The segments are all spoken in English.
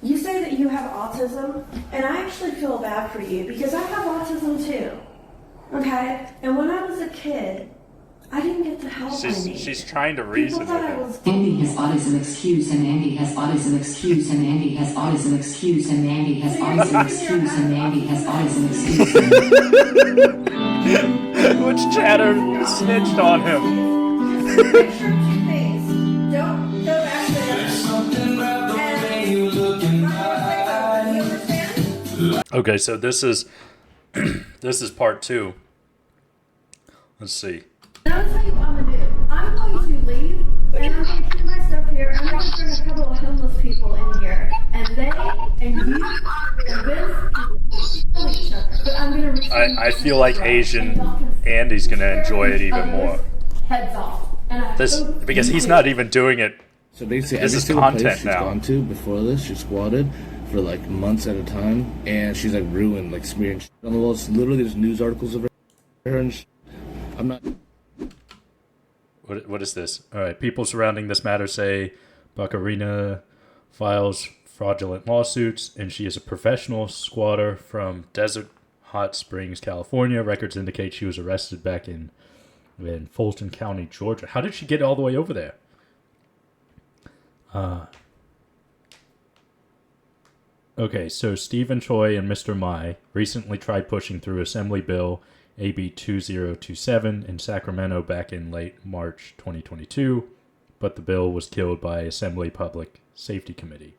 You say that you have autism, and I actually feel bad for you because I have autism too. Okay? And when I was a kid, I didn't get the help I needed. She's trying to reason with him. Andy has autism excuse, and Andy has autism excuse, and Andy has autism excuse, and Andy has autism excuse, and Andy has autism excuse. Which chatter snitched on him? Don't go back to that. Okay, so this is this is part 2. Let's see. And I'll tell you what I'm going to do. I'm going to leave, and I'm going to keep my stuff here. I'm going to bring a couple of homeless people in here. And they, and you, and Vince, kill each other. But I'm going to I feel like Asian Andy's going to enjoy it even more. Heads off. Because he's not even doing it. So basically, this every is single content place she's now. gone to before this, she squatted for like months at a time, and she's like ruined, like smearing shit on the walls. Literally, there's news articles of her and shit. I'm not. What is this? All right, people surrounding this matter say Baccarina files fraudulent lawsuits, and she is a professional squatter from Desert Hot Springs, California. Records indicate she was arrested back in Fulton County, Georgia. How did she get all the way over there? Okay, so Stephen Choi and Mr. Mai recently tried pushing through Assembly Bill AB 2027 in Sacramento back in late March 2022, but the bill was killed by Assembly Public Safety Committee.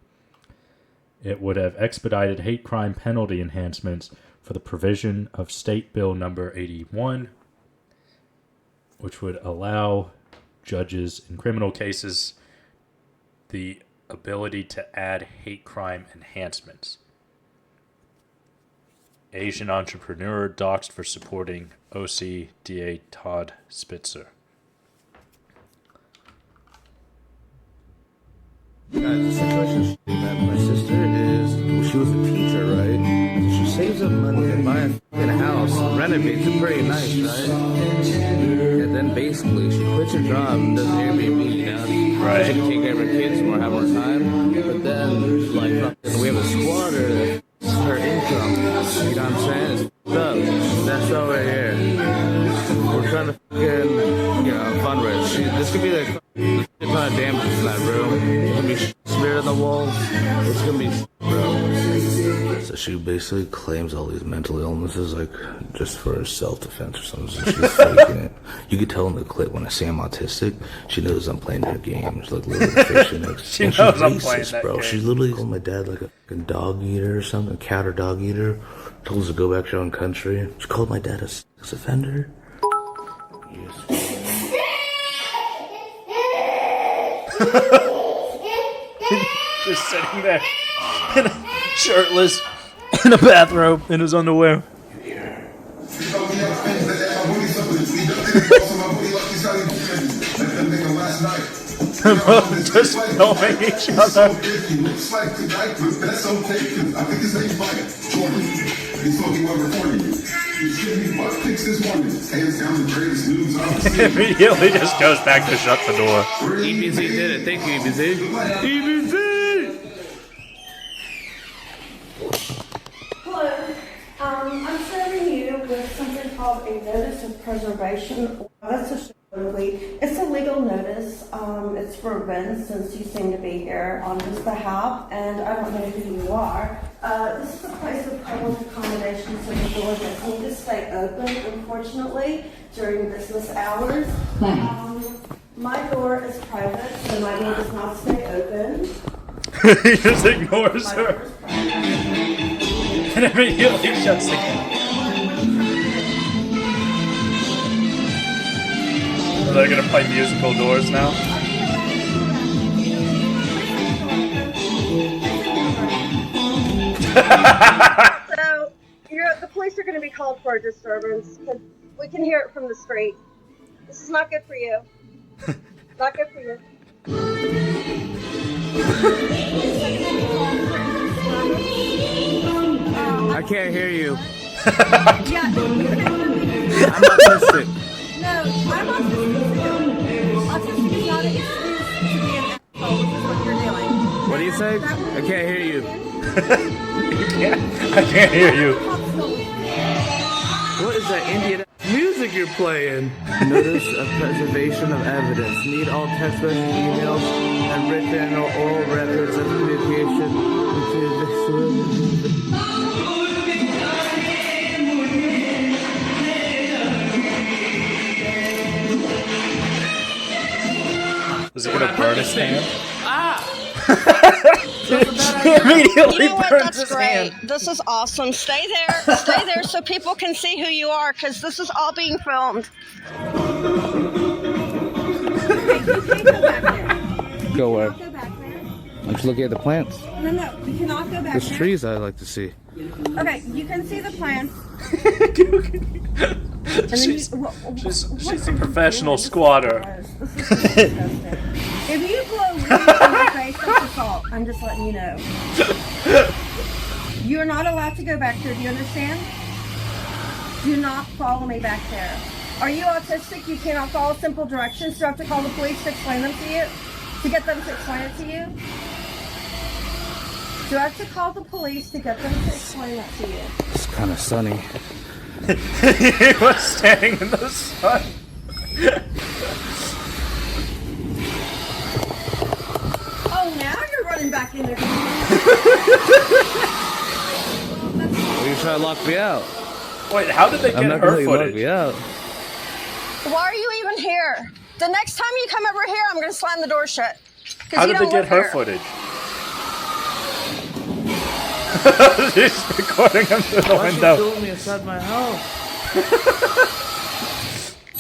It would have expedited hate crime penalty enhancements for the provision of State Bill number 81, which would allow judges in criminal cases the ability to add hate crime enhancements. Asian entrepreneur doxxed for supporting OCDA Todd Spitzer. Guys, the situation that my sister is, she was a teacher, right? So she saves up money to buy a fucking house, renovates it pretty nice, right? And then basically she quits her job and does Airbnb, you know? Right. She can take care of her kids more, have more time. But then, like, fucking, we have a squatter that her income. You know what I'm saying? It's f***ed up. That's over here. We're trying to fucking, fundraise. This could be like it's not a damages in that room. It's gonna be smeared on the walls. It's gonna be bro. So she basically claims all these mental illnesses, like just for self-defense or something. So she's faking it. You could tell in the clip when I say I'm autistic, she knows I'm playing her game. She's like literally fishing it. She knows I'm playing that bro. game. She literally called my dad like a fucking dog eater or something, a cat or dog eater. Told us to go back to our own country. She called my dad a sex offender. Just sitting there, shirtless, in a bathrobe, in his underwear. Just filming each other. Immediately just goes back to shut the door. EBZ did it. Thank you, EBZ. EBZ! Hello. I'm serving you with something called a notice of preservation. It's a legal notice. It's for Vince, since you seem to be here on his behalf, and I don't know who you are. This is a place of public accommodation, so the door does need to stay open, unfortunately, during business hours. My door is private, so my door does not stay open. He just ignores her. And immediately shuts the door. They're gonna play musical doors now. So, the police are going to be called for a disturbance. We can hear it from the street. This is not good for you. Not good for you. I can't hear you. Yeah. I'm autistic. No, I'm autistic. Autistic is not an excuse to be an asshole, which is what you're doing. What are you say? I can't hear you. I can't hear you. What is that Indian music you're playing? Notice of preservation of evidence. Need all text message, emails, and written or oral records of communication into this. Is it gonna burn his hand? You Immediately know what? burns That's his great. hand. This is awesome. Stay there. Stay there so people can see who you are, because this is all being filmed. Go where? Go back there. I'm just looking at the plants. No, you cannot go back There's there. trees I like to see. Okay, you can see the plants. She's a professional squatter. If you blow weed in your face, that's assault. I'm just letting you know. You're not allowed to go back there. Do you understand? Do not follow me back there. Are you autistic? You cannot follow simple directions. Do I have to call the police to explain them to you? To get them to explain it to you? Do I have to call the police to get them to explain that to you? It's kind of sunny. He was standing in the sun. Oh, now you're running back in there. Well, you try to lock me out. Wait, how did they I'm get not gonna her let you lock footage? me out. Why are you even here? The next time you come over here, I'm going to slam the door shut. 'Cause How you did they don't get live her here. footage? She's recording him through the Why is she window. doing me inside my house?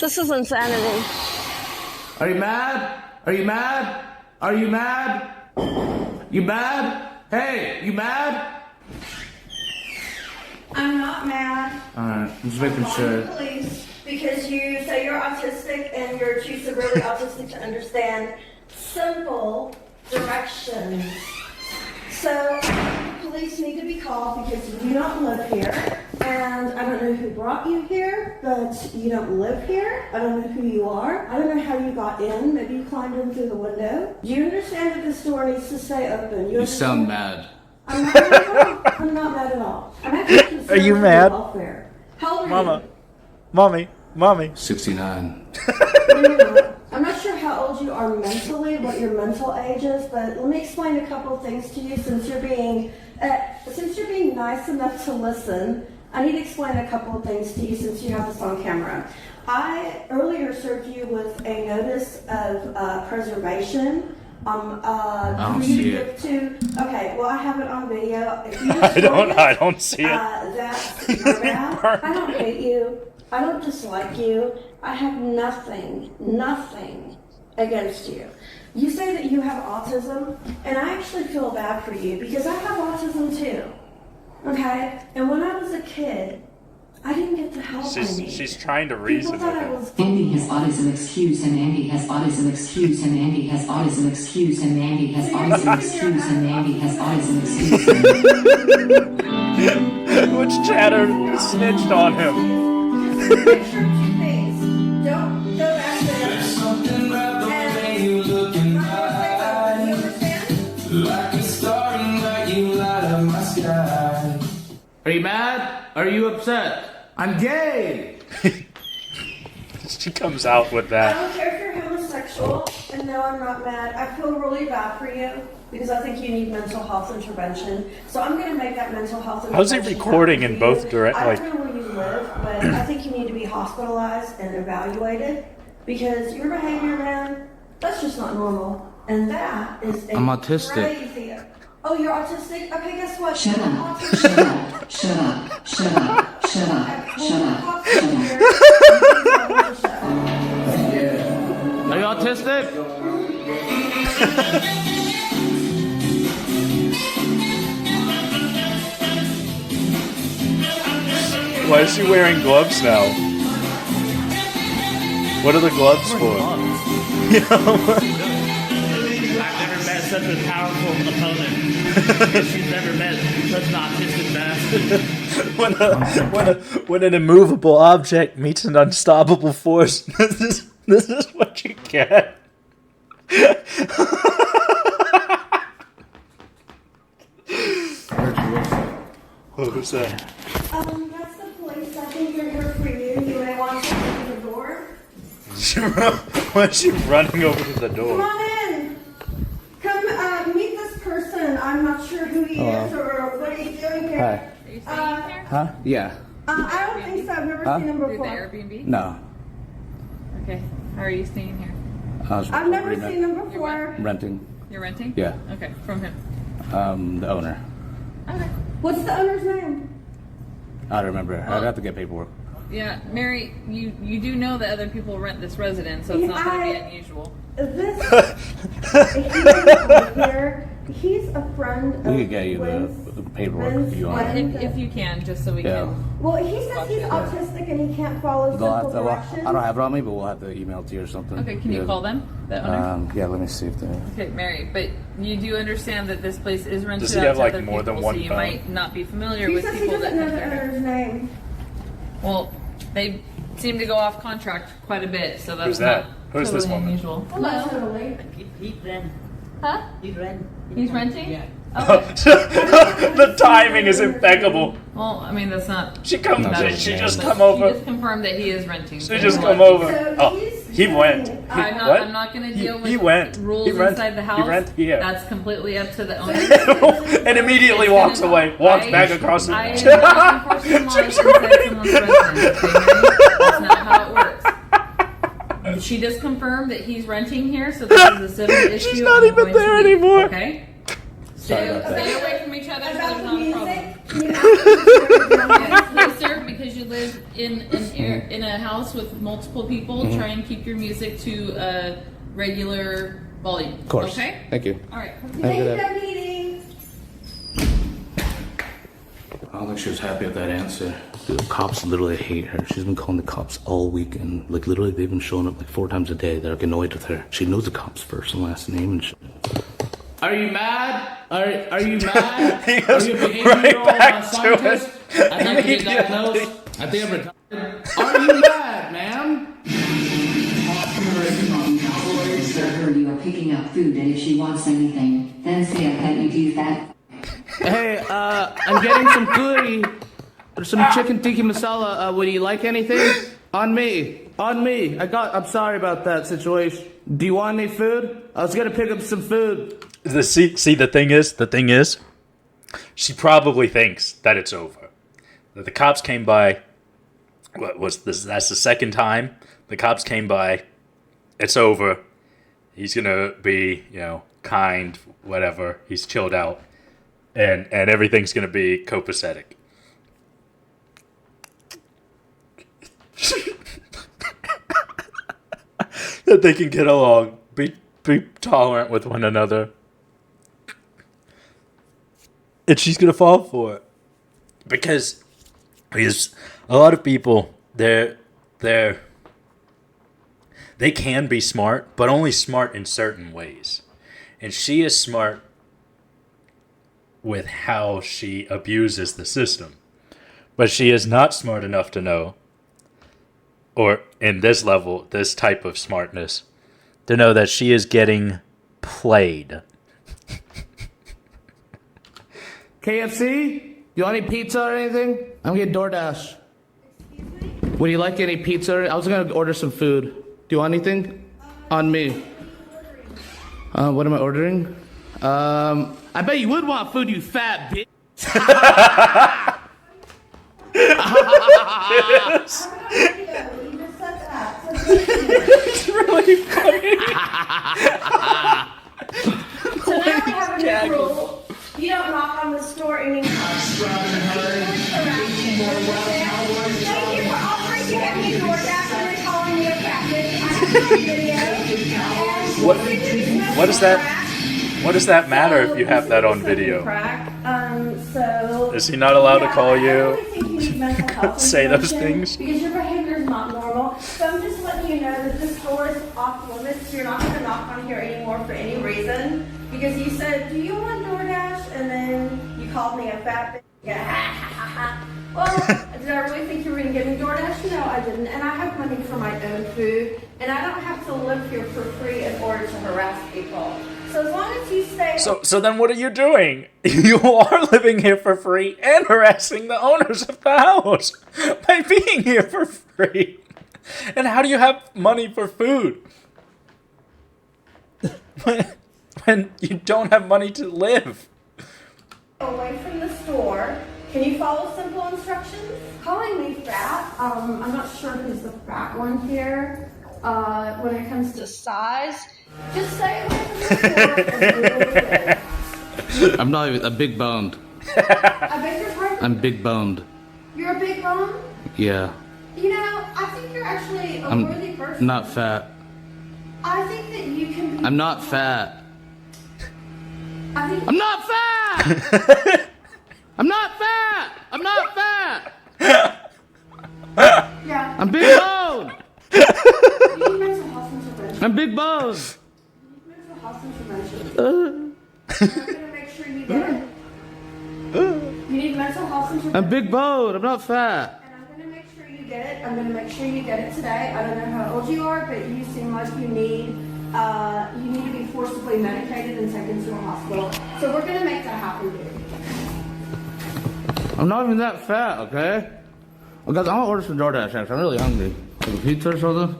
This is insanity. Are you mad? Are you mad? Are you mad? You mad? Hey, you mad? I'm not mad. Alright, I'm just making I'm calling sure. the police because you say you're autistic and you're too severely autistic to understand simple directions. So police need to be called because you do not live here, and I don't know who brought you here, but you don't live here. I don't know who you are. I don't know how you got in. Maybe you climbed in through the window. Do you understand that this door needs to stay open? You sound mad. I'm not mad at all. I'm not mad at all. I'm actually concerned Are you for mad? your welfare. How old are Mama. you? Mommy. 69. No. I'm not sure how old you are mentally, what your mental age is, but let me explain a couple of things to you since you're being nice enough to listen. I need to explain a couple of things to you since you have this on camera. I earlier served you with a notice of preservation. I don't see it. Okay, well I have it on video. If you I don't see it. That's your bad. I don't hate you. I don't dislike you. I have nothing against you. You say that you have autism, and I actually feel bad for you because I have autism too. Okay? And when I was a kid, I didn't get the help I need. She's trying to People reason thought with I him. was Andy has autism excuse and Andy has autism excuse and Andy has autism excuse and Andy has autism excuse and Andy has autism excuse. Which chatter snitched on him? Make sure two things. Don't go back there. Are you mad? Are you upset? I'm gay! She comes out with I that. don't care if you're homosexual, and no, I'm not mad. I feel really bad for you because I think you need mental health intervention. So I'm going to make that mental health intervention. How's he recording in happen for both you. direct? I Like, don't know where you live, but I think you need to be hospitalized and evaluated because your behavior, man, that's just not normal. And that is I'm autistic. crazy. Oh, you're autistic? Okay, guess what? Shut I'm up, autistic. shut up, shut up, shut up, shut up, shut up, shut up. Are you autistic? why is she wearing gloves now? What are the gloves for? I've never met such a powerful opponent. She's never met such an autistic bastard. when an immovable object meets an unstoppable force, this is what you get. What was that? That's the police. I think they're here for you. You may want to open the door. Why is she running over to the Come door? on in. Come meet this person. I'm not sure who he is or what he's doing here. Hi. Are you staying here? Huh? Yeah. I don't think so. I've never seen him Through the before. Airbnb? No. Okay. How are you staying here? I've never seen him before. Renting. You're renting? Yeah. Okay. From him. The owner. Okay. What's the owner's name? I don't remember. I'd have to get paperwork. Yeah, Mary, you do know that other people rent this residence, so it's not going to be unusual. Here, he's a friend of We could get you the paperwork if you want. If you can, just so we Yeah. can. Well, he says he's autistic and he can't follow They'll have simple to, directions. I don't have it on me, but we'll have to email it to you or something. Okay, can you Yeah. call them, the owner? Yeah, let me see if they. Okay, Mary, but you do understand that this place is rented Does he out have, to like, other more than people, one so you phone? might not be familiar He with says he people that doesn't know come the through. owner's name. Well, they seem to go off contract quite a bit, so that's Who's that? not Who's totally this woman? unusual. Not totally. Huh? He's renting? Yeah. The timing is impeccable. Well, I mean, that's not. She come. that She bad, just but come She over. just confirmed that he is renting. She just come over. Oh, he went. I'm not going to deal with He went. rules He rent- inside the he house. rent here. That's completely up to the owner. And immediately walks away. Walks back across the. I am not enforcing laws inside someone's residence. Okay, Mary? That's not how it works. She just confirmed that he's renting here, so this is a civil issue. She's not I'm even going to there leave, anymore. Okay? Sorry about that. Stay away from each other so About there's the not a music, problem. you ask Yes, please, sir, because you live in a house with multiple people, try and keep your music to a regular volume. Of course. Okay? Thank you. All right. Thank you for meeting. I don't think she was happy with that answer. The cops literally hate her. She's been calling the cops all week, and like literally they've been showing up like 4 times a day. They're like annoyed with her. She knows the cops' first and last name and shit. Are you mad? Are you mad? He goes Are you a right behavioral back to scientist? it. I'd like to get diagnosed. I think I'm retarded. Are you mad, ma'am? Tell her you are picking up food, and if she wants anything, then say I bet you do that. Hey, I'm getting some curry. There's some chicken tikka masala. Would you like anything? On me. On me. I'm sorry about that situation. Do you want any food? I was gonna pick up some food. See, the thing is, she probably thinks that it's over. That the cops came by. What was this? That's the second time the cops came by. It's over. He's gonna be, kind, whatever. He's chilled out, and everything's gonna be copacetic. That they can get along, be tolerant with one another. And she's gonna fall for it. Because a lot of people, they can be smart, but only smart in certain ways. And she is smart with how she abuses the system. But she is not smart enough to know, or in this level, this type of smartness, to know that she is getting played. KFC? You want any pizza or anything? I'm getting DoorDash. Would you like any pizza? I was gonna order some food. Do you want anything? On me. What am I ordering? I bet you would want food, you fat bitch. It's really funny. So now we have a new rule. You don't knock on the store anymore. Thank you for offering to get me DoorDash and then calling me a fat bitch. I have a video. What does that? What does that matter if you have that on video? So Is he not allowed to call I you? really think you need mental health Say those intervention things? because your behavior is not normal. So I'm just letting you know that this store is off limits. You're not going to knock on here anymore for any reason because you said, "Do you want DoorDash?" and then you called me a fat bitch. Yeah. Well, did I really think you were going to give me DoorDash? No, I didn't. And I have money for my own food, and I don't have to live here for free in order to harass people. So as long as you stay. So then what are you doing? You are living here for free and harassing the owners of the house by being here for free. And how do you have money for food? When you don't have money to live. Away from the store. Can you follow simple instructions? Calling me fat. I'm not sure who's the fat one here. When it comes to size, just stay away from the store and we will fit. I'm not even. I'm big boned. I beg your pardon? I'm big boned. You're a big bone? Yeah. You know, I think you're actually a I'm worthy person. not fat. I think that you can be. I'm not fat. I think I'm not fat! I'm not fat! I'm not fat! yeah. I'm big boned! You need mental health intervention. I'm big boned! Mental health intervention. I'm gonna make sure you get it. You need mental health intervention. I'm big boned! I'm not fat! And I'm gonna make sure you get it. I'm gonna make sure you get it today. I don't know how old you are, but you seem like you need to be forcibly medicated and taken to a hospital. So we're gonna make that happen, dude. I'm not even that fat, okay? Well, guys, I'm gonna order some DoorDash next. I'm really hungry. Like a pizza or something?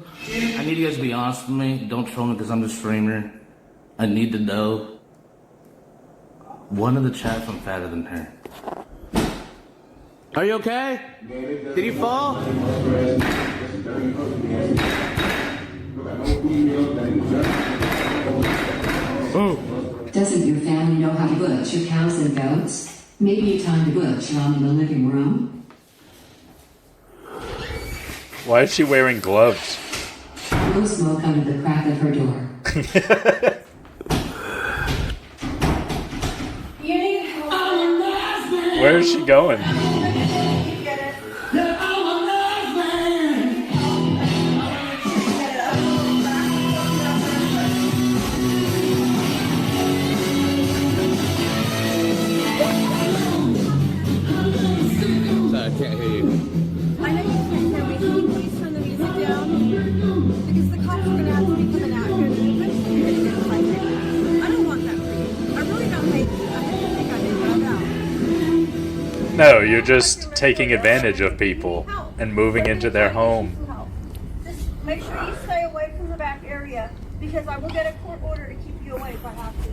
I need you guys to be honest with me. Don't troll me because I'm the streamer. I need to know. One of the chats I'm fatter than her. Are you okay? Did you fall? Oh. Doesn't your family know how to butcher cows and goats? Maybe time to butcher them in the living room? Why is she wearing gloves? Blow smoke under the crack of her door. You need help. Where is she going? You get it. Sorry, I can't hear you. I know you can't hear me. Can you please turn the music down? Because the cops are going to have to be coming out here and eventually you're going to get a fight like that. I don't want that for you. I really don't hate you. I hate to think I do, but I don't. No, you're just taking advantage of people and moving into their home. Just make sure you stay away from the back area because I will get a court order to keep you away if I have to.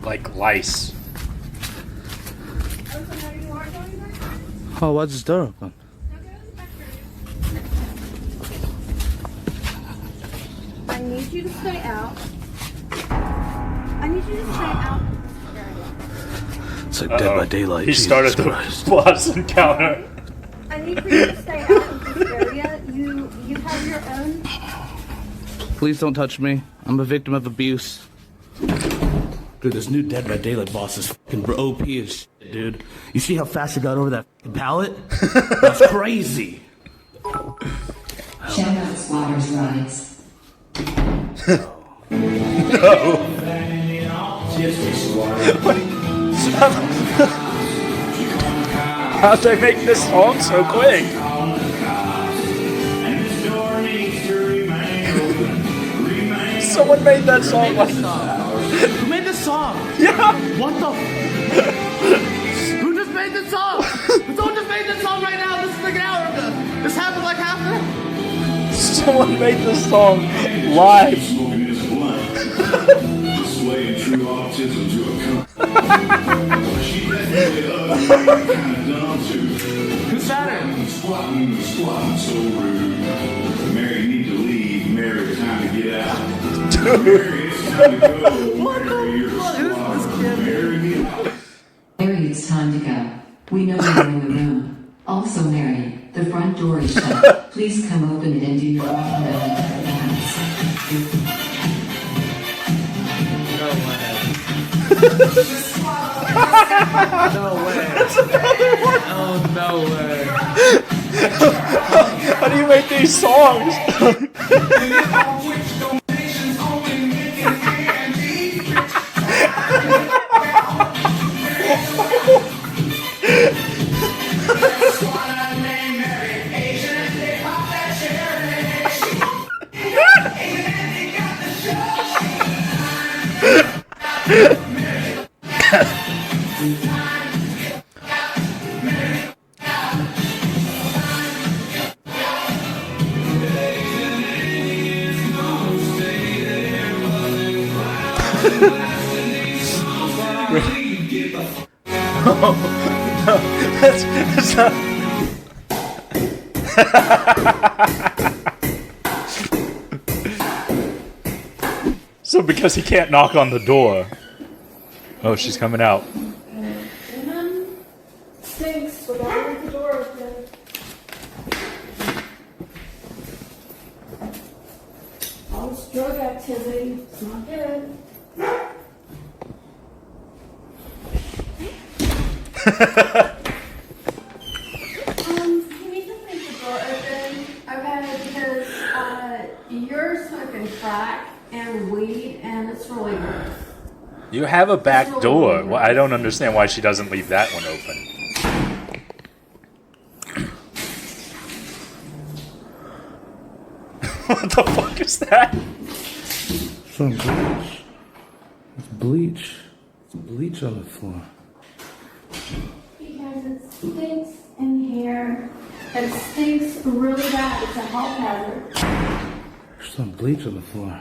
Like lice. Oh, so now you are going back there? Oh, why's this door open? Now go in the back area. I need you to stay out. I need you to stay out of this area. It's like Dead by Daylight. He Jesus started the Christ. boss encounter. I need for you to stay out of this area. You have your own. Please don't touch me. I'm a victim of abuse. Dude, this new Dead by Daylight boss is fucking OP as shit, dude. You see how fast he got over that fucking pallet? That's crazy. Shout out Squatters' Rights. How'd they make this song so quick? Someone made that song like Who made this song? yeah. What the? Who just made this song? Someone just made this song right now. This is like an hour ago. This happened like half an hour. Someone made this song live. Smoking his blunt. Displaying true autism to a cunt. She definitely ugly, kind of dumb too. Who's fatter? Squatting, so rude. Mary, you need to leave. Mary, time to get out. Mary, it's time to go. Mary, you're squatting. Mary, get out. Mary, it's time to go. We know you're in the room. Also, Mary, the front door is shut. Please come open it and do your dance. No way. Oh, no way. How do you make these songs? That's not. So because he can't knock on the door. Oh, she's coming out. Stinks without leaving the door open. All this drug activity, it's not good. You need to leave the door open, okay? Because you're smoking crack and weed, and it's really gross. You have a back door. Well, I don't understand why she doesn't leave that one open. What the fuck is that? Some bleach. It's bleach. It's bleach on the floor. Because it stinks in here. It stinks really bad. It's a health hazard. There's some bleach on the floor.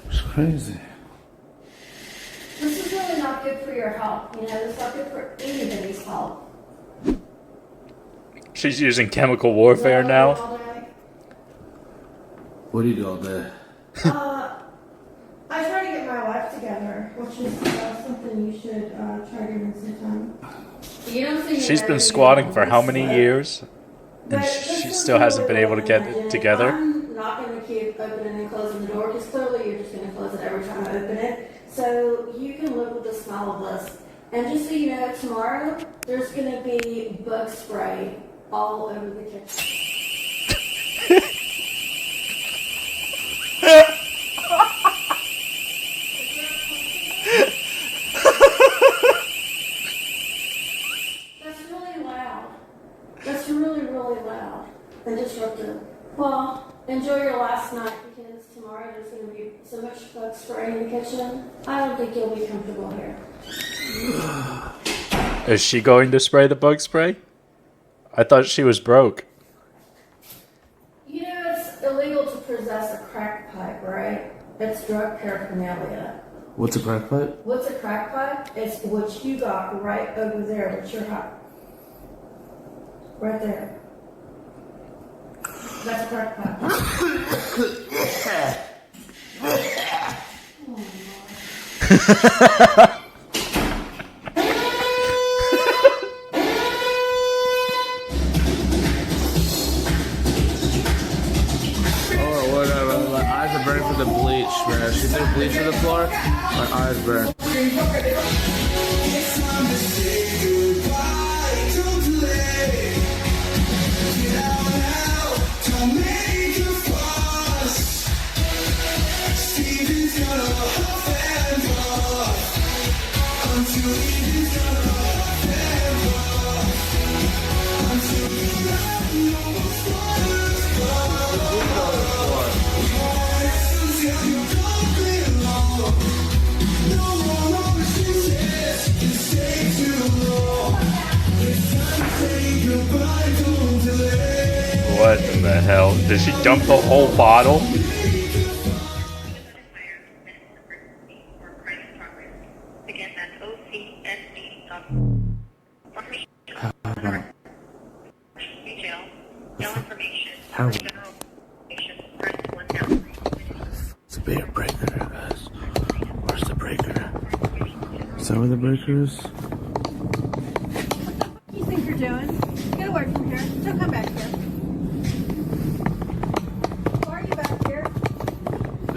It's crazy. This is really not good for your health. You know, it's not good for anybody's health. She's using chemical warfare now. What do you do all day? I try to get my life together, which is something you should try doing sometime. You don't see She's been squatting for how many years? And she still hasn't been able to get it together. I'm not going to keep opening and closing the door because clearly you're just going to close it every time I open it. So you can live with the smell of this. And just so you know, tomorrow there's going to be bug spray all over the kitchen. That's really loud. That's really, really loud and disruptive. Well, enjoy your last night because tomorrow there's going to be so much bug spray in the kitchen. I don't think you'll be comfortable here. Is she going to spray the bug spray? I thought she was broke. You know, it's illegal to possess a crack pipe, right? It's drug paraphernalia. What's a crack pipe? What's a crack pipe? It's what you got right over there. That's your hot. Right there. That's a crack pipe. Or whatever. My eyes are burning for the bleach, man. She threw bleach on the floor. My eyes burn. What in the hell? Did she dump the whole bottle? Again, that's OCSD. Retail, no information. How? General information. Press 1 now. It's a beer breaker, guys. Where's the breaker? Is that where the breaker is? What do you think you're doing? Get away from here. Don't come back here. Why are you back here?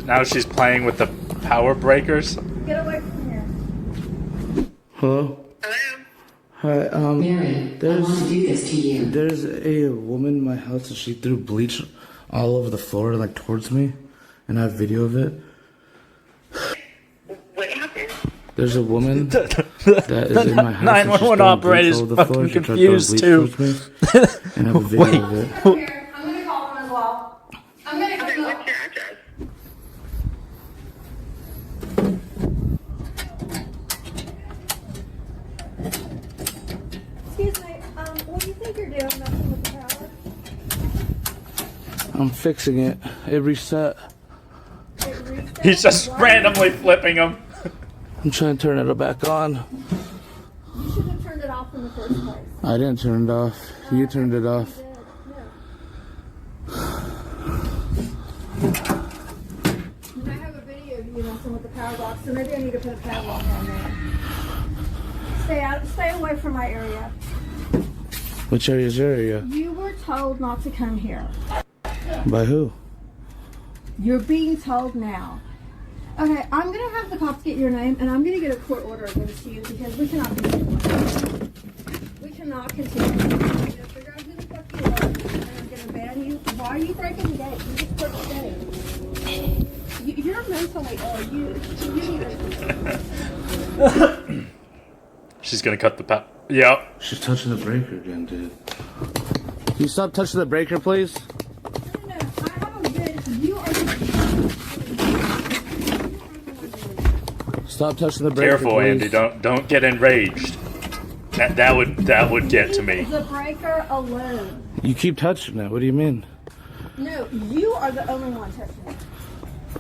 Now she's playing with the power breakers. Get away from here. Hello? Hello? Hi, Mary, I want to do this to you. there's a woman in my house and she threw bleach all over the floor, like towards me, and I have video of it. What happened? There's a woman that is in my house. 911 operator is fucking confused too. And I have a video of it. Come here. I'm going to call them as well. I'm going to Okay, go. what's your address? Excuse me. What do you think you're doing messing with the power? I'm fixing it. It reset. It reset. He's just Why? randomly flipping them. I'm trying to turn it back on. You should have turned it off in the first place. I didn't turn it off. You turned it off. You did. And I have a video of you messing with the power box, so maybe I need to put a padlock on there. Stay away from my area. Which area is your area? You were told not to come here. By who? You're being told now. Okay, I'm gonna have the cops get your name, and I'm gonna get a court order against you because we cannot continue. We cannot continue. I'm gonna figure out who the fuck you are, and I'm gonna ban you. Why are you breaking the gate? You just broke the gate. You're mentally ill. You need to. She's gonna cut the Yeah. She's touching the breaker again, dude. Can you stop touching the breaker, please? No, I have a video. You are the. Stop touching the breaker, Careful, please. Andy. Don't get enraged. That would get to me. The breaker alone. You keep touching it. What do you mean? No, you are the only one touching it.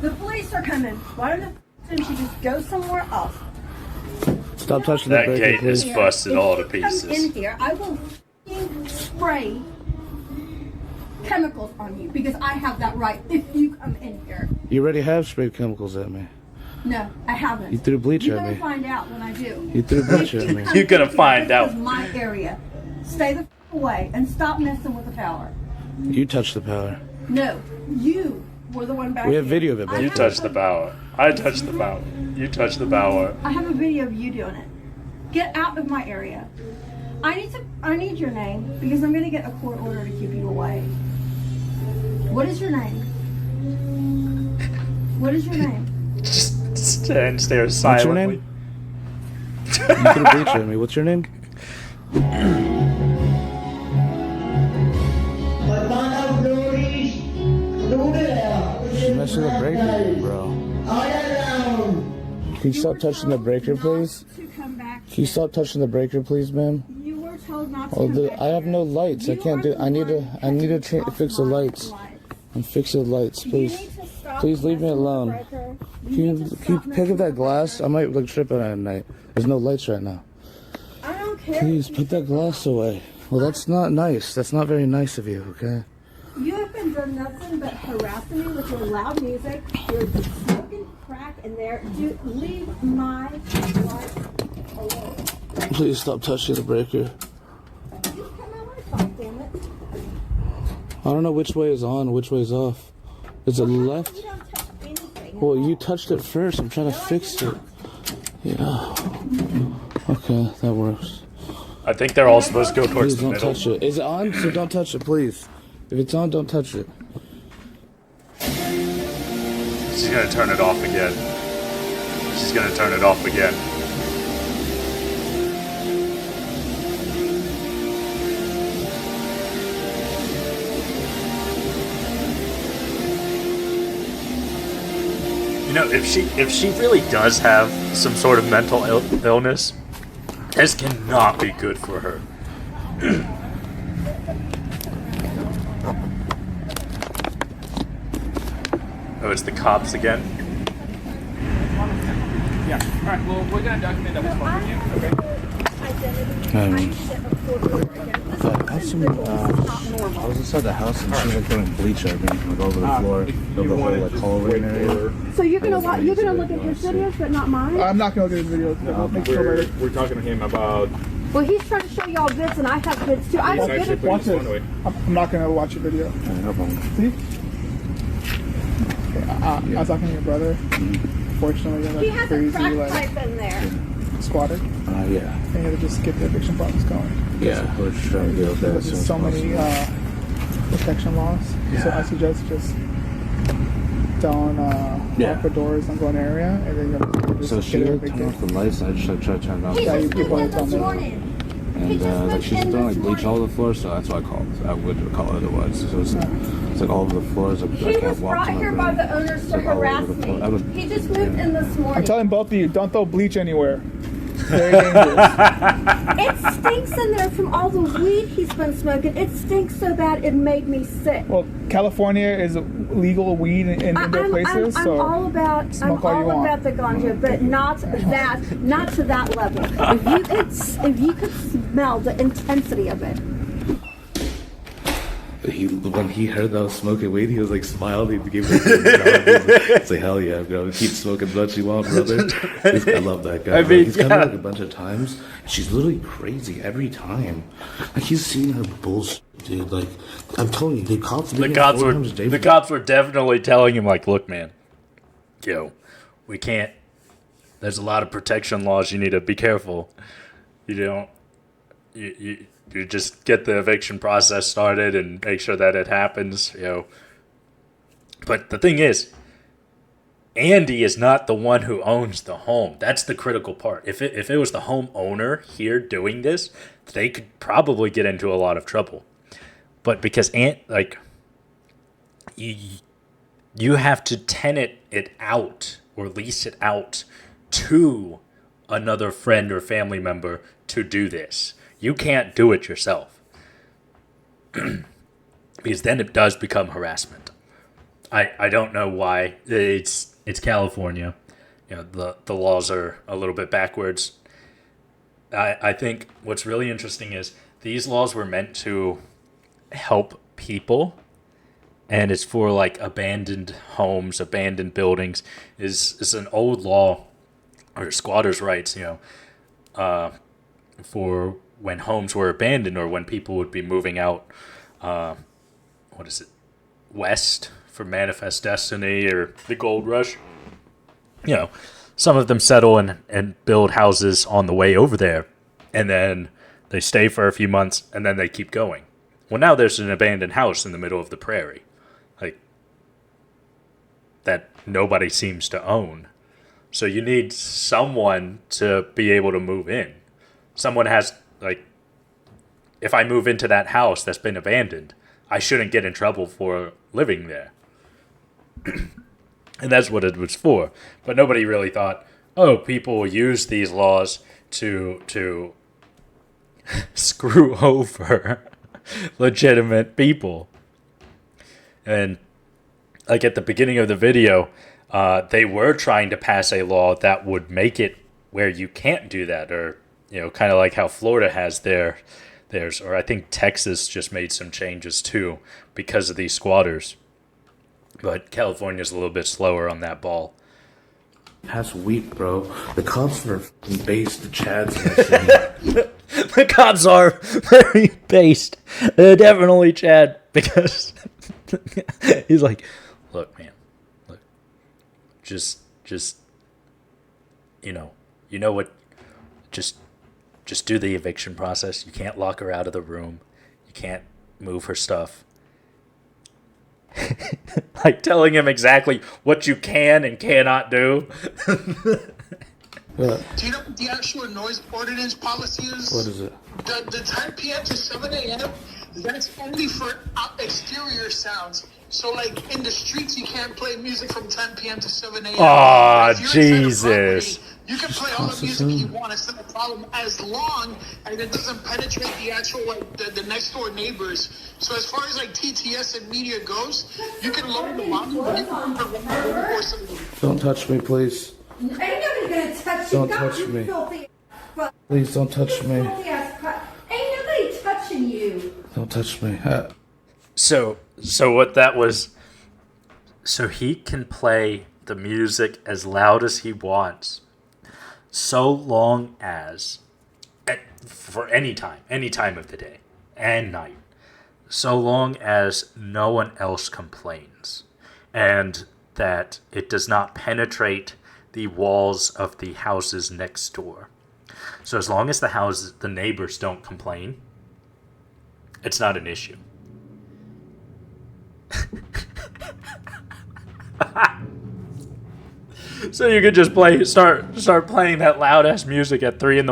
The police are coming. Why don't you just go somewhere else? Stop touching the That breaker, gate is please. busted all to If you come pieces. in here, I will spray chemicals on you because I have that right if you come in here. You already have sprayed chemicals at me. No, I haven't. You threw bleach You're at gonna me. find out when I do. You threw bleach at me. You're gonna find out. This is my area. Stay the away and stop messing with the power. You touched the power. No, you were the one back We have here. video of it, I baby. You have touched a- the power. I touched the power. You touched the power. I have a video of you doing it. Get out of my area. I need your name because I'm gonna get a court order to keep you away. What is your name? What is your name? Just stand there What's your silently. name? You threw bleach at me. What's your name? She's messing with the breaker, bro. Can you stop touching the breaker, please? To come back. Can you stop touching the breaker, please, ma'am? You were told not to Oh, come back I have here. no lights. I You can't are do. the I need to. one I need to turning fix the off my lights. And fix the lights, You please. need to stop Please leave me messing with the alone. breaker. Can you pick up that glass? I might look tripping at night. There's no lights right now. I don't care. Please put that glass away. Well, that's not nice. That's not very nice of you. Okay. You have been doing nothing but harassing me with your loud music. You're smoking crack in there. Leave my life alone. Please stop touching the breaker. You come on my phone, damn it. I don't know which way is on, which way is off. Is it left? You don't touch anything. Well, you touched it first. I'm trying to fix it. Yeah. Okay, that works. I think they're all supposed to go towards Please the don't middle. touch it. Is it on? So don't touch it, please. If it's on, don't touch it. She's gonna turn it off again. She's gonna turn it off again. You know, if she really does have some sort of mental illness, this cannot be good for her. Oh, it's the cops again. Yeah. All right. Well, we're gonna document that was from you. Okay. I had some, I was inside the house and she was like throwing bleach at me, like over the floor, over the whole like hallway area. So you're gonna look at his videos, but not mine. I'm not gonna look at his videos. We're talking to him about. Well, he's trying to show y'all bits, and I have bits too. I have Actually, bits. putting his phone away. I'm not gonna watch your video. No problem. See? Okay, I was talking to your brother. Fortunately, you're He like has a crazy, crack like pipe in there. squatter. Yeah. And you had to just get the eviction process going. Yeah, we're just trying to deal with that as There's soon just as so many possible. protection laws. So I suggest just don't lock the doors, don't go in the area, and then you'll just So she get like evicted. turned off the lights and I just like tried to turn it off. He Yeah, just you moved want in to tell this me. morning. And like she's throwing like bleach all over the floor, so that's what I called. I would call it otherwise. So it's like all over the floors. Like, I He can't was walk brought to my here room. by the owners It's to like all over harass the floor. I me. was- He just moved in this I'm morning. telling both of you, don't throw bleach anywhere. Very dangerous. It stinks in there from all the weed he's been smoking. It stinks so bad it made me sick. Well, California is legal weed in their places. I'm So all about smoke all you want. the ganja, but not to that level. If you could smell the intensity of it. When he heard that I was smoking weed, he was like smiling. He gave me a like, hell yeah, bro. Keep smoking as much you want, brother. I love that guy. I mean, he's come like a bunch of times. And she's literally crazy every time. Like he's seen her bullshit, dude. Like I'm telling you, the cops were definitely telling him, like, look, man, yo, we can't. There's a lot of protection laws. You need to be careful. You just get the eviction process started and make sure that it happens, you know. But the thing is, Andy is not the one who owns the home. That's the critical part. If it was the homeowner here doing this, they could probably get into a lot of trouble. But because you have to tenant it out or lease it out to another friend or family member to do this. You can't do it yourself. Because then it does become harassment. I don't know why. It's California. You know, the laws are a little bit backwards. I think what's really interesting is these laws were meant to help people, and it's for like abandoned homes, abandoned buildings. Is an old law, or squatters' rights, you know, for when homes were abandoned or when people would be moving out, west for Manifest Destiny or the Gold Rush. You know, some of them settle and build houses on the way over there, and then they stay for a few months, and then they keep going. Well, now there's an abandoned house in the middle of the prairie, like, that nobody seems to own. So you need someone to be able to move in. Someone has, like, if I move into that house that's been abandoned, I shouldn't get in trouble for living there. And that's what it was for. But nobody really thought, oh, people will use these laws to screw over legitimate people. And like at the beginning of the video, they were trying to pass a law that would make it where you can't do that, or, you know, kind of like how Florida has theirs, or I think Texas just made some changes too because of these squatters. But California's a little bit slower on that ball. Past week, bro, the cops were based the Chads. The cops are very based. They're definitely Chad, because he's like, look, man, look, just you know what, just do the eviction process. You can't lock her out of the room. You can't move her stuff. Like telling him exactly what you can and cannot do. Do you know what the actual noise ordinance policy is? What is it? The 10 p.m. to 7 a.m., that's only for exterior sounds. So, like, in the streets, you can't play music from 10 p.m. to 7 a.m. Oh, Jesus. You can play all the music you want. It's not a problem as long as it doesn't penetrate the actual, like, the next door neighbors. So as far as, like, TTS and media goes, you can lower the volume, but you can put one or something. Don't touch me, please. Ain't nobody gonna touch you. Don't touch me. Filthy fuck. Please don't touch me. Filthy ass crap. Ain't nobody touching you. Don't touch me. So what that was, so he can play the music as loud as he wants, so long as, for any time of the day and night, so long as no one else complains, and that it does not penetrate the walls of the houses next door. So as long as the neighbors don't complain, it's not an issue. So you could just start playing that loud ass music at 3 a.m.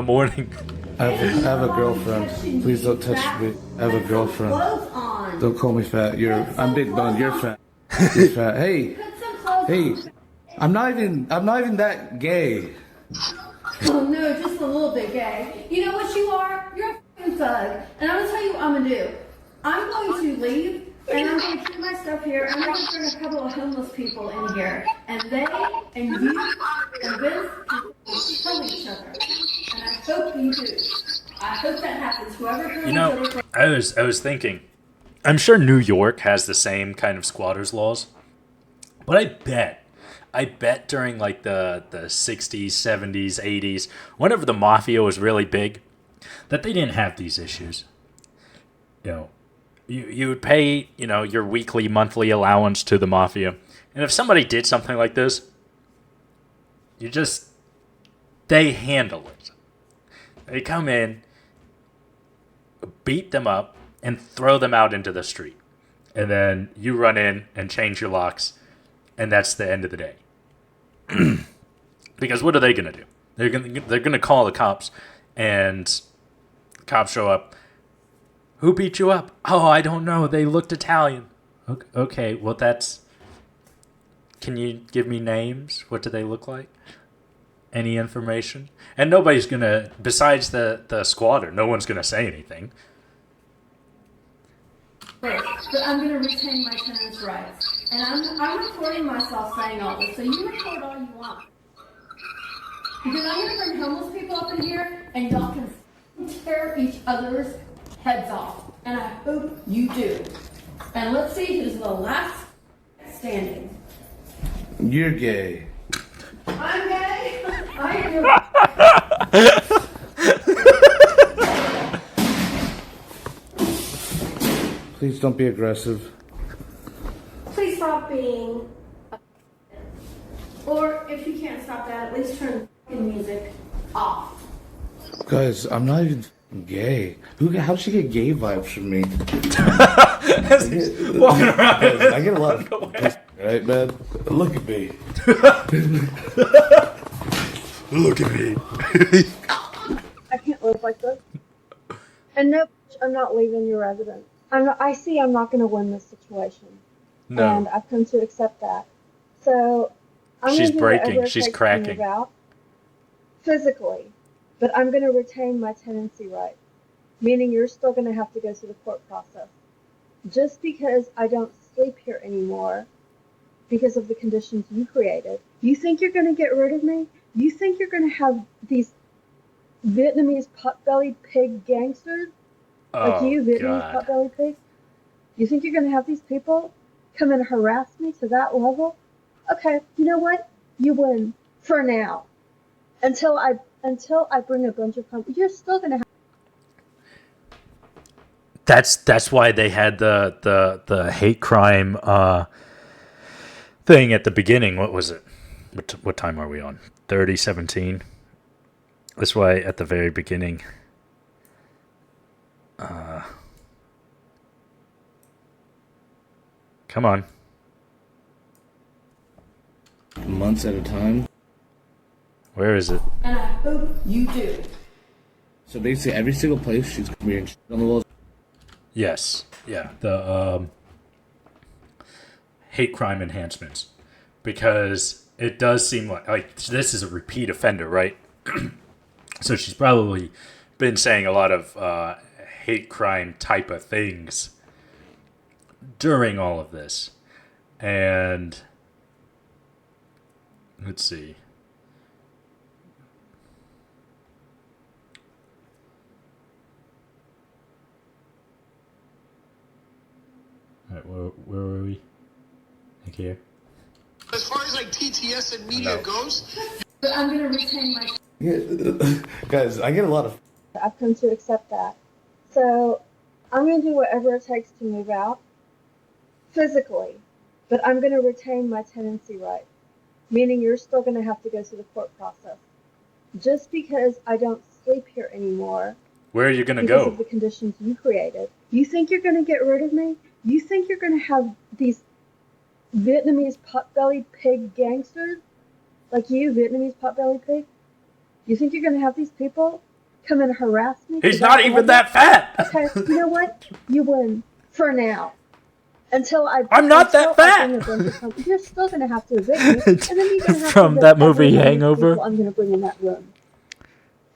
I have a girlfriend. Please don't touch me. I have a girlfriend. Don't call me fat. I'm big bone. You're fat. You're fat. Hey, I'm not even that gay. Oh no, just a little bit gay. You know what you are? You're a fucking thug. And I'm gonna tell you what I'm gonna do. I'm going to leave And I'm going to keep my stuff here. I'm going to bring a couple of homeless people in here. And they and you and Vince will kill each other. And I hope you do. I hope that happens. Whoever kills You know, each other. I was thinking, I'm sure New York has the same kind of squatters laws, but I bet during like the 60s, 70s, 80s, whenever the mafia was really big, that they didn't have these issues. You know, you would pay, you know, your weekly, monthly allowance to the mafia, and if somebody did something like this, they handle it. They come in, beat them up, and throw them out into the street. And then you run in and change your locks, and that's the end of the day. Because what are they going to do? They're going to call the cops, and the cops show up. Who beat you up? Oh, I don't know. They looked Italian. Okay, well, that's... Can you give me names? What do they look like? Any information? And nobody's going to... Besides the squatter, no one's going to say anything. But I'm going to retain my tenant's rights. And I'm recording myself saying all this, so you record all you want. Because I'm going to bring homeless people up in here, and y'all can tear each other's heads off. And I hope you do. And let's see who's the last standing. You're gay. I'm gay. I am. Please don't be aggressive. Please stop being. Or if you can't stop that, at least turn the music off. Guys, I'm not even gay. How'd she get gay vibes from me? Walking around. I get a lot of... Right, man? Look at me. Look at me. I can't live like this. And no, I'm not leaving your residence. I'm not going to win this situation. No. And I've come to accept that. So I'm She's gonna do breaking. whatever it She's takes to cracking. move out physically, but I'm going to retain my tenancy rights, meaning you're still going to have to go through the court process. Just because I don't sleep here anymore, because of the conditions you created, you think you're going to get rid of me? You think you're going to have these Vietnamese pot-bellied pig gangsters like you, Vietnamese pot-bellied pigs? You think you're going to have these people come and harass me to that level? Okay, you know what? You win for now. Until I bring a bunch of you're still going to have. That's why they had the hate crime thing at the beginning. What was it? What time are we on? 3017. That's why at the very beginning. Come on. Months at a time. Where is it? And I hope you do. So basically, every single place she's wearing shit on the walls. Yes. Yeah. The hate crime enhancements, because it does seem like this is a repeat offender, right? So she's probably been saying a lot of hate crime type of things during all of this. And let's see. All right, where were we? Like here. As far as like TTS and media goes, But I'm going to retain my. Guys, I get a lot of... I've come to accept that. So I'm going to do whatever it takes to move out physically, but I'm going to retain my tenancy rights, meaning you're still going to have to go through the court process. Just because I don't sleep here anymore. Where are you going to because go? of the conditions you created. You think you're going to get rid of me? You think you're going to have these Vietnamese pot-bellied pig gangsters like you, Vietnamese pot-bellied pig? You think you're going to have these people come and harass me? He's not even that fat. Okay, you know what? You win for now. I'm not that fat. You're still going to have to evict me, and then you're going to have From to that movie Hangover. I'm going to bring in that room,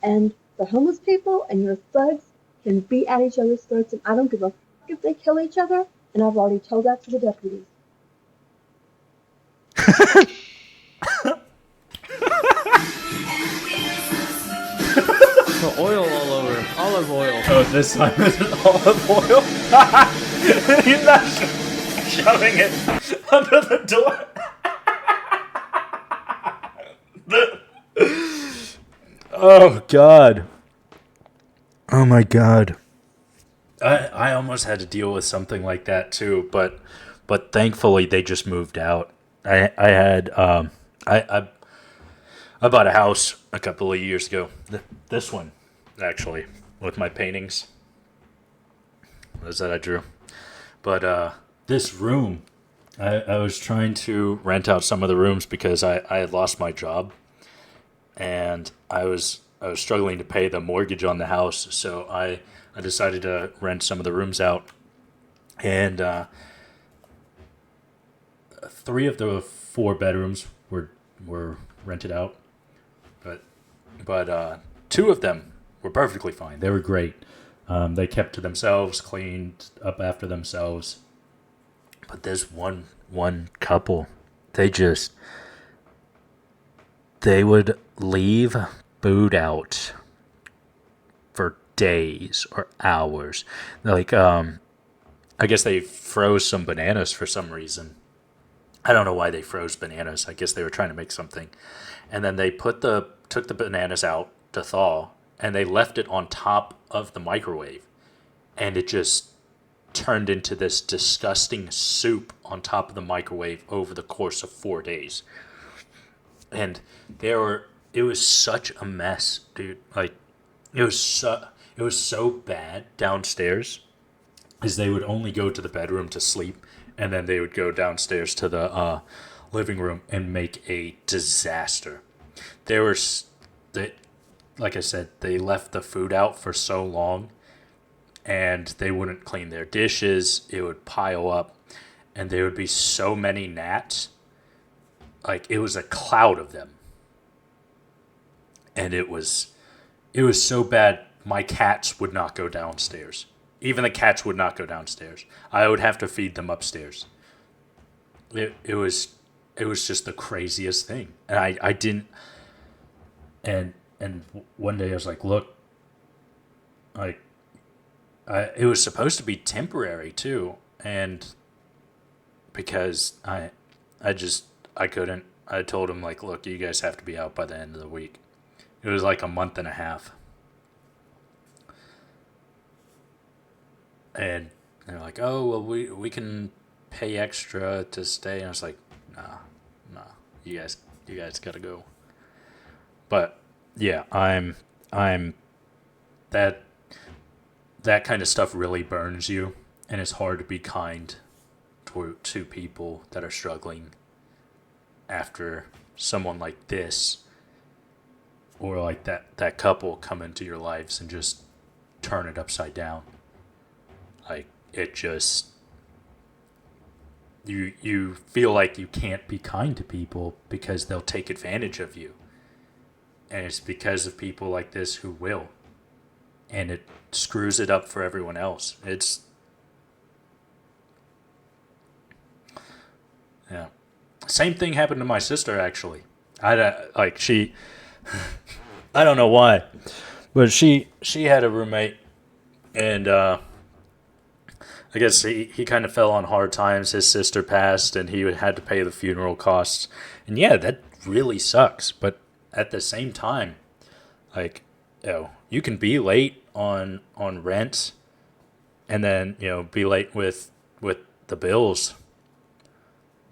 and the homeless people and your thugs can be at each other's throats, and I don't give a fuck if they kill each other. And I've already told that to the deputies. The oil all over. Olive oil. Oh, this time it's olive oil. He's not shoving it under the door. Oh God. Oh my God. I almost had to deal with something like that too, but thankfully they just moved out. I bought a house a couple of years ago. This one, actually, with my paintings. Those that I drew. But this room, I was trying to rent out some of the rooms because I had lost my job, and I was struggling to pay the mortgage on the house, so I decided to rent some of the rooms out, and 3 of the 4 bedrooms were rented out, but 2 of them were perfectly fine. They were great. They kept to themselves, cleaned up after themselves. But this one couple, they would leave food out for days or hours. Like, I guess they froze some bananas for some reason. I don't know why they froze bananas. I guess they were trying to make something. And then they took the bananas out to thaw, and they left it on top of the microwave. And it just turned into this disgusting soup on top of the microwave over the course of 4 days. And it was such a mess, dude. Like, it was so bad downstairs, is they would only go to the bedroom to sleep, and then they would go downstairs to the living room and make a disaster. Like I said, they left the food out for so long, and they wouldn't clean their dishes. It would pile up, and there would be so many gnats. Like, it was a cloud of them. And it was so bad, my cats would not go downstairs. Even the cats would not go downstairs. I would have to feed them upstairs. It was just the craziest thing. And I didn't, and one day I was like, look, like, it was supposed to be temporary too, and because I couldn't. I told him, like, look, you guys have to be out by the end of the week. It was like a month and a half, and they're like, oh well, we can pay extra to stay. And I was like, nah, you guys gotta go. But yeah, I'm that kind of stuff really burns you, and it's hard to be kind to people that are struggling after someone like this, or like that couple come into your lives and just turn it upside down. Like, it just, you feel like you can't be kind to people because they'll take advantage of you. And it's because of people like this who will. And it screws it up for everyone else. Yeah. Same thing happened to my sister, actually. I don't know why, but she had a roommate, and I guess he kind of fell on hard times. His sister passed, and he had to pay the funeral costs. And yeah, that really sucks. But at the same time, like, you can be late on rent, and then be late with the bills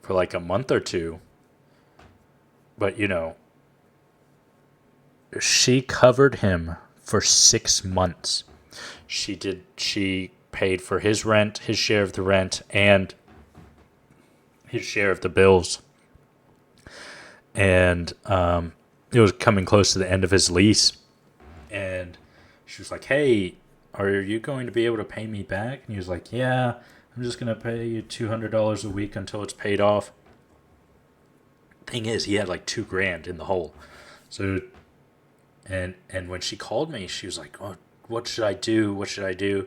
for like a month or two. But she covered him for 6 months. She paid for his rent, his share of the rent, and his share of the bills. And it was coming close to the end of his lease. And she was like, hey, are you going to be able to pay me back? And he was like, yeah, I'm just going to pay you $200 a week until it's paid off. Thing is, he had like $2,000 in the hole. So, and when she called me, she was like, oh, what should I do? What should I do?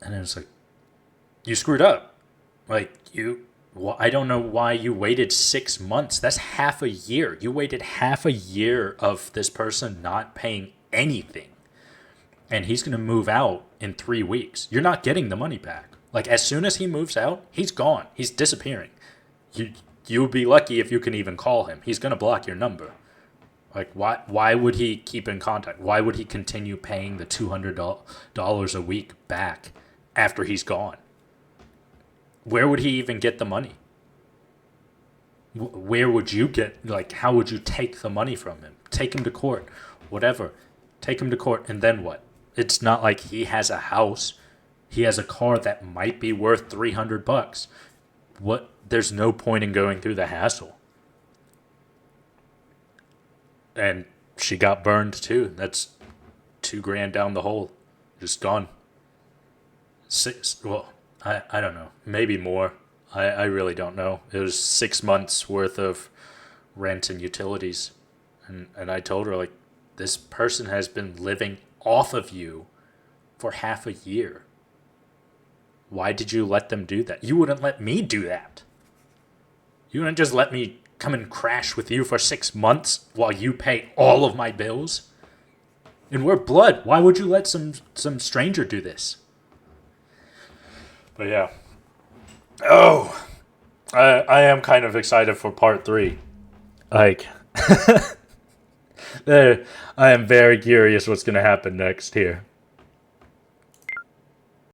And it was like, you screwed up. Like, I don't know why you waited 6 months. That's half a year. You waited half a year of this person not paying anything. And he's going to move out in 3 weeks. You're not getting the money back. Like, as soon as he moves out, he's gone. He's disappearing. You'll be lucky if you can even call him. He's going to block your number. Like, why would he keep in contact? Why would he continue paying the $200 a week back after he's gone? Where would he even get the money? Where would you get, like, how would you take the money from him? Take him to court, whatever. Take him to court, and then what? It's not like he has a house. He has a car that might be worth $300. What? There's no point in going through the hassle. And she got burned too. That's $2,000 down the hole. Just gone. Well, I don't know. Maybe more. I really don't know. It was 6 months worth of rent and utilities. And I told her, like, this person has been living off of you for half a year. Why did you let them do that? You wouldn't let me do that. You wouldn't just let me come and crash with you for 6 months while you pay all of my bills? And we're blood. Why would you let some stranger do this? But yeah. Oh, I am kind of excited for part 3. Like, I am very curious what's going to happen next here.